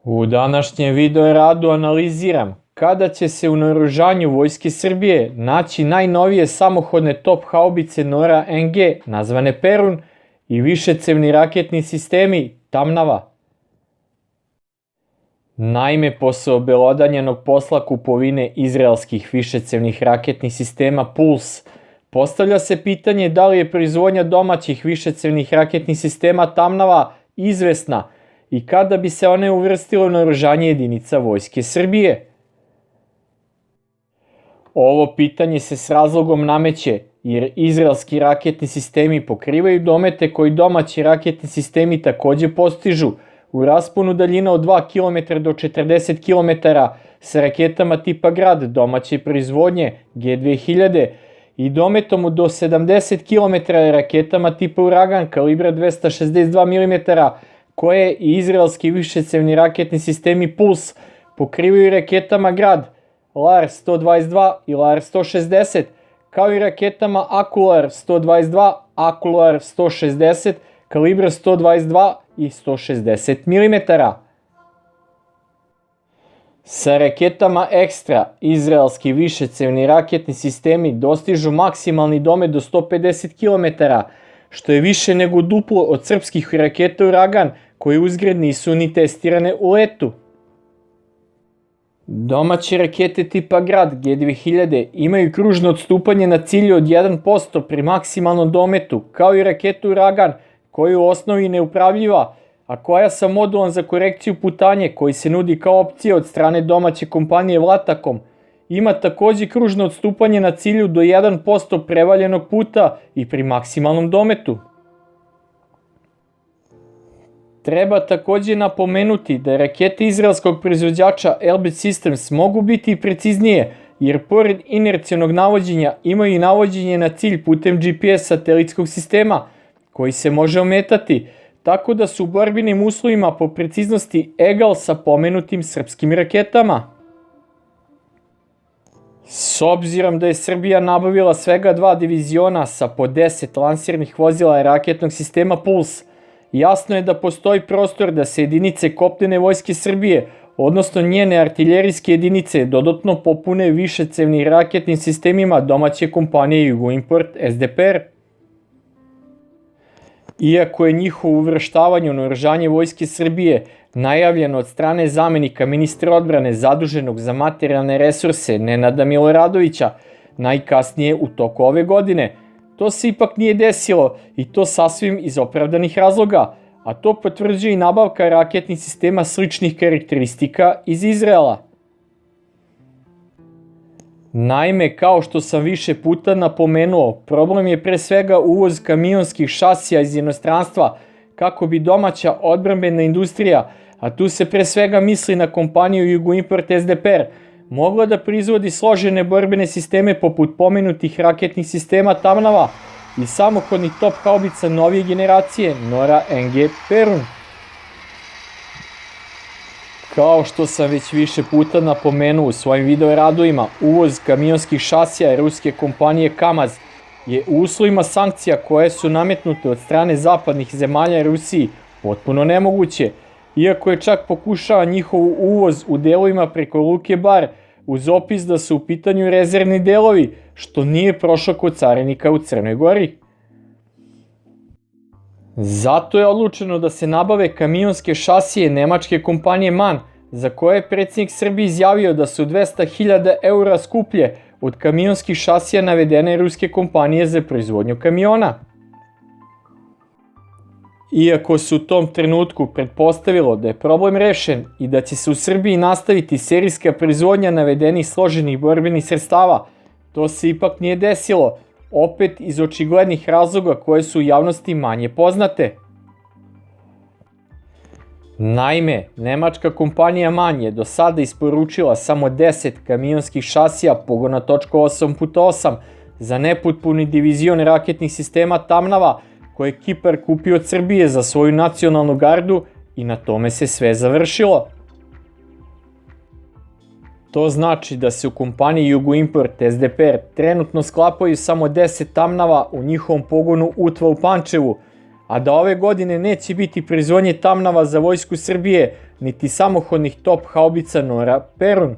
U današnjem video radu analiziram kada će se u naoružanju Vojske Srbije naći najnovije samohodne top haubice Nora NG, nazvane Perun, i višecevni raketni sistemi Tamnava. Naime, posle obelodanjenog posla kupovine izraelskih višecevnih raketnih sistema Puls, postavlja se pitanje da li je proizvodnja domaćih višecevnih raketnih sistema Tamnava izvesna i kada bi se one uvrstile u naoružanje jedinica Vojske Srbije. Ovo pitanje se s razlogom nameće jer izraelski raketni sistemi pokrivaju domete koji domaći raketni sistemi takođe postižu u rasponu daljina od 2 km do 40 km sa raketama tipa Grad domaće proizvodnje G2000 i dometom do 70 km raketama tipa Uragan kalibra 262 mm koje i izraelski višecevni raketni sistemi Puls pokrivaju raketama Grad, LAR-122 i LAR-160, kao i raketama Akular-122, Akular-160, kalibra 122 i 160 mm. Sa raketama Ekstra, izraelski višecevni raketni sistemi dostižu maksimalni domet do 150 km, što je više nego duplo od srpskih raketa Uragan, koje uzgred nisu ni testirane u letu. Domaće rakete tipa Grad G2000 imaju kružno odstupanje na cilju od 1% pri maksimalnom dometu, kao i raketu Uragan, koja je u osnovi neupravljiva, a koja sa modulom za korekciju putanje, koji se nudi kao opcija od strane domaće kompanije Vlatakom, ima takođe kružno odstupanje na cilju do 1% prevaljenog puta i pri maksimalnom dometu. Treba takođe napomenuti da rakete izraelskog proizvođača Elbit Systems mogu biti i preciznije, jer pored inercionog navođenja imaju i navođenje na cilj putem GPS satelitskog sistema, koji se može ometati, tako da su u borbenim uslovima po preciznosti egal sa pomenutim srpskim raketama. S obzirom da je Srbija nabavila svega 2 diviziona sa po 10 lansirnih vozila raketnog sistema Puls, jasno je da postoji prostor da se jedinice kopnene Vojske Srbije, odnosno njene artiljerijske jedinice, dodatno popune višecevnim raketnim sistemima domaće kompanije Jugoimport SDPR. Iako je njihovo uvrštavanje u naoružanje Vojske Srbije najavljeno od strane zamenika ministra odbrane zaduženog za materijalne resurse Nenada Miloradovića najkasnije u toku ove godine, to se ipak nije desilo i to sasvim iz opravdanih razloga, a to potvrđuje i nabavka raketnih sistema sličnih karakteristika iz Izraela. Naime, kao što sam više puta napomenuo, problem je pre svega uvoz kamionskih šasija iz inostranstva kako bi domaća odbrambena industrija, a tu se pre svega misli na kompaniju Jugoimport SDPR, mogla da proizvodi složene borbene sisteme poput pomenutih raketnih sistema Tamnava i samohodnih top haubica novije generacije Nora NG Perun. Kao što sam već više puta napomenuo u svojim video radovima, uvoz kamionskih šasija ruske kompanije Kamaz je u uslovima sankcija koje su nametnute od strane zapadnih zemalja Rusiji potpuno nemoguće, iako je čak pokušava njihov uvoz u delovima preko Luke Bar uz opis da su u pitanju rezervni delovi, što nije prošlo kod carinika u Crnoj Gori. Zato je odlučeno da se nabave kamionske šasije nemačke kompanije MAN, za koje je predsjednik Srbije izjavio da su 200.000 eura skuplje od kamionskih šasija navedene ruske kompanije za proizvodnju kamiona. Iako se u tom trenutku pretpostavilo da je problem rešen i da će se u Srbiji nastaviti serijska proizvodnja navedenih složenih borbenih sredstava, to se ipak nije desilo, opet iz očiglednih razloga koje su u javnosti manje poznate. Naime, nemačka kompanija MAN je do sada isporučila samo 10 kamionskih šasija pogona točka 8x8 za nepotpuni divizion raketnih sistema Tamnava koje je Kipar kupio od Srbije za svoju nacionalnu gardu i na tome se sve završilo. To znači da se u kompaniji Jugoimport SDPR trenutno sklapaju samo 10 Tamnava u njihovom pogonu Utva u Pančevu, a da ove godine neće biti proizvodnje Tamnava za vojsku Srbije, niti samohodnih top haubica Nora Perun.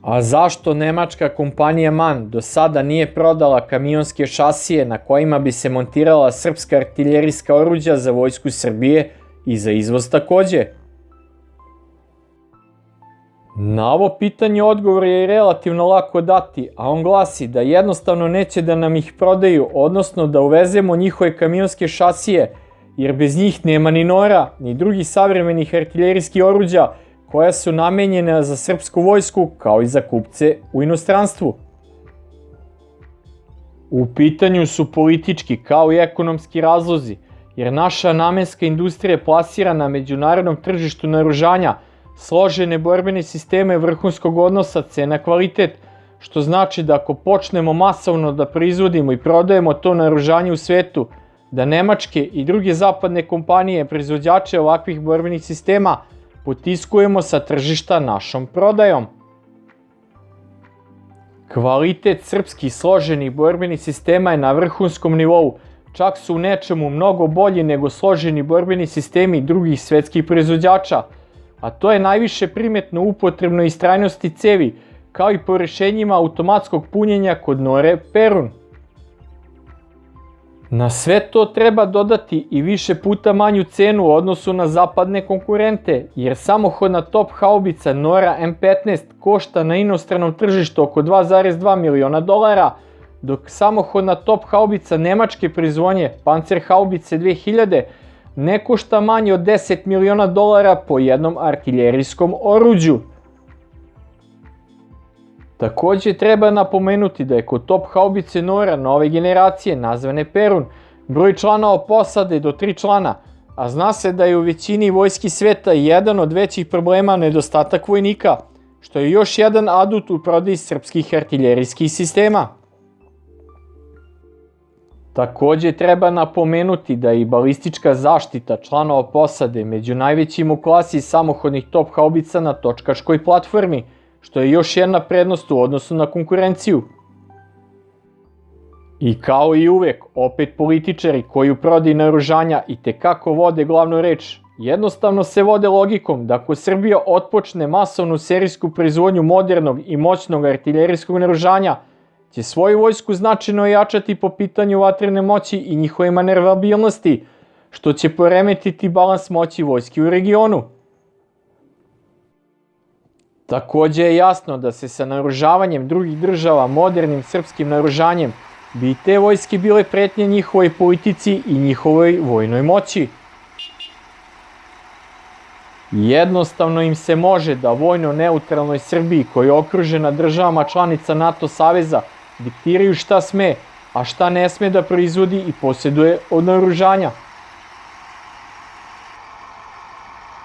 A zašto nemačka kompanija MAN do sada nije prodala kamionske šasije na kojima bi se montirala srpska artiljerijska oruđa za vojsku Srbije i za izvoz takođe? Na ovo pitanje odgovor je relativno lako dati, a on glasi da jednostavno neće da nam ih prodaju, odnosno da uvezemo njihove kamionske šasije, jer bez njih nema ni Nora, ni drugih savremenih artiljerijskih oruđa koja su namenjena za srpsku vojsku, kao i za kupce u inostranstvu. U pitanju su politički kao i ekonomski razlozi, jer naša namenska industrija plasira na međunarodnom tržištu naoružanja složene borbene sisteme vrhunskog odnosa cena-kvalitet, što znači da ako počnemo masovno da proizvodimo i prodajemo to naoružanje u svetu, da nemačke i druge zapadne kompanije proizvođače ovakvih borbenih sistema potiskujemo sa tržišta našom prodajom. Kvalitet srpskih složenih borbenih sistema je na vrhunskom nivou, čak su u nečemu mnogo bolji nego složeni borbeni sistemi drugih svetskih proizvođača, a to je najviše primetno u upotrebnoj istrajnosti cevi, kao i po rešenjima automatskog punjenja kod Nore Perun. Na sve to treba dodati i više puta manju cenu u odnosu na zapadne konkurente, jer samohodna top haubica Nora M15 košta na inostranom tržištu oko 2,2 miliona dolara, dok samohodna top haubica nemačke proizvodnje Panzerhaubice 2000 ne košta manje od 10 miliona dolara po jednom artiljerijskom oruđu. Takođe treba napomenuti da je kod top haubice Nora nove generacije, nazvane Perun, broj članova posade do 3 člana, a zna se da je u većini vojski sveta jedan od većih problema nedostatak vojnika, što je još jedan adut u prodaji srpskih artiljerijskih sistema. Takođe treba napomenuti da je i balistička zaštita članova posade među najvećim u klasi samohodnih top haubica na točkaškoj platformi, što je još jedna prednost u odnosu na konkurenciju. I kao i uvek, opet političari koji u prodaji naoružanja itekako vode glavnu reč, jednostavno se vode logikom da ako Srbija otpočne masovnu serijsku proizvodnju modernog i moćnog artiljerijskog naoružanja, će svoju vojsku značajno jačati po pitanju vatrene moći i njihove manevrabilinosti, što će poremetiti balans moći vojske u regionu. Takođe je jasno da se sa naoružavanjem drugih država modernim srpskim naoružanjem bi te vojske bile pretnje njihovoj politici i njihovoj vojnoj moći. Jednostavno im se može da vojno neutralnoj Srbiji, koja je okružena državama članica NATO saveza, diktiraju šta sme, a šta ne sme da proizvodi i posjeduje od naoružanja.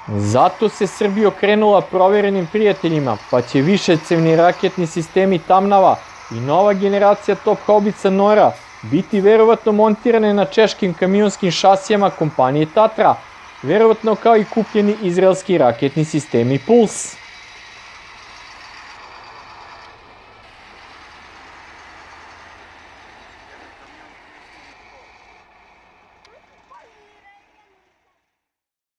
Zato se Srbija okrenula proverenim prijateljima, pa će višecevni raketni sistemi Tamnava i nova generacija top haubica Nora biti verovatno montirane na češkim kamionskim šasijama kompanije Tatra, verovatno kao i kupljeni izraelski raketni sistemi Puls.